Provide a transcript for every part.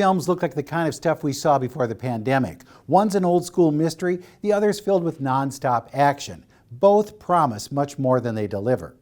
films look like the kind of stuff we saw before the pandemic. One's an old school mystery, the other's filled with non-stop action. Both promise much more than they deliver.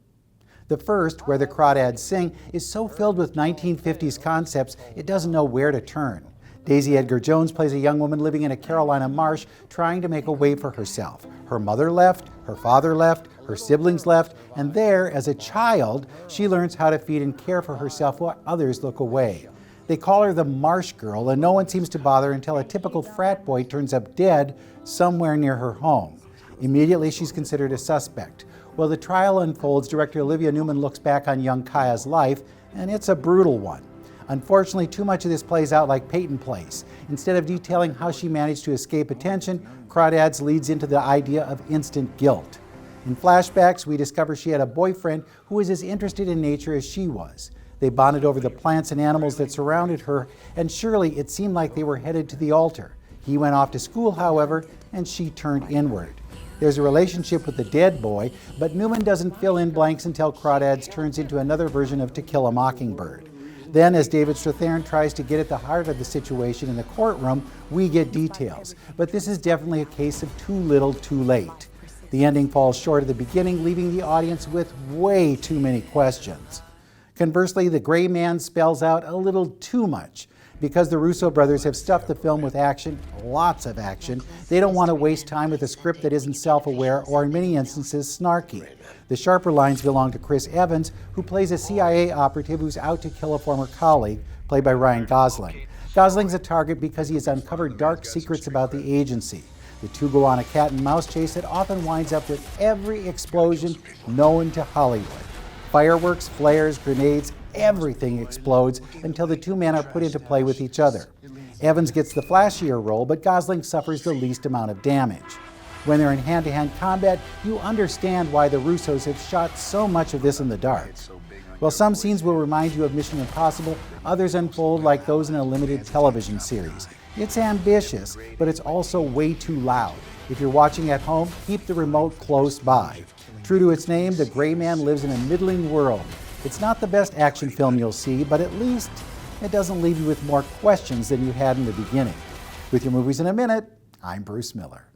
The first, Where the Crawdads Sing, is so filled with 1950s concepts it doesn't know where to turn. Daisy Edgar Jones plays a young woman living in a Carolina marsh trying to make a way for herself. Her mother left, her father left, her siblings left, and there, as a child, she learns how to feed and care for herself while others look away. They call her the Marsh Girl, and no one seems to bother until a typical frat boy turns up dead somewhere near her home. Immediately, she's considered a suspect. While the trial unfolds, director Olivia Newman looks back on young Kaya's life, and it's a brutal one. Unfortunately, too much of this plays out like Peyton Place. Instead of detailing how she managed to escape attention, Crawdads leads into the idea of instant guilt. In flashbacks, we discover she had a boyfriend who was as interested in nature as she was. They bonded over the plants and animals that surrounded her, and surely it seemed like they were headed to the altar. He went off to school, however, and she turned inward. There's a relationship with the dead boy, but Newman doesn't fill in blanks until Crawdads turns into another version of To Kill a Mockingbird. Then, as David Strathairn tries to get at the heart of the situation in the courtroom, we get details. But this is definitely a case of too little, too late. The ending falls short of the beginning, leaving the audience with way too many questions. Conversely, The Gray Man spells out a little too much. Because the Russo brothers have stuffed the film with action, lots of action, they don't want to waste time with a script that isn't self-aware or in many instances snarky. The sharper lines belong to Chris Evans, who plays a CIA operative who's out to kill a former colleague, played by Ryan Gosling. Gosling's a target because he has uncovered dark secrets about the agency. The two go on a cat and mouse chase that often winds up with every explosion known to Hollywood. Fireworks, flares, grenades, everything explodes until the two men are put into play with each other. Evans gets the flashier role, but Gosling suffers the least amount of damage. When they're in hand-to-hand combat, you understand why the Russos have shot so much of this in the dark. While some scenes will remind you of Mission Impossible, others unfold like those in a limited television series. It's ambitious, but it's also way too loud. If you're watching at home, keep the remote close by. True to its name, The Gray Man lives in a middling world. It's not the best action film you'll see, but at least it doesn't leave you with more questions than you had in the beginning. With your Movies in a Minute, I'm Bruce Miller.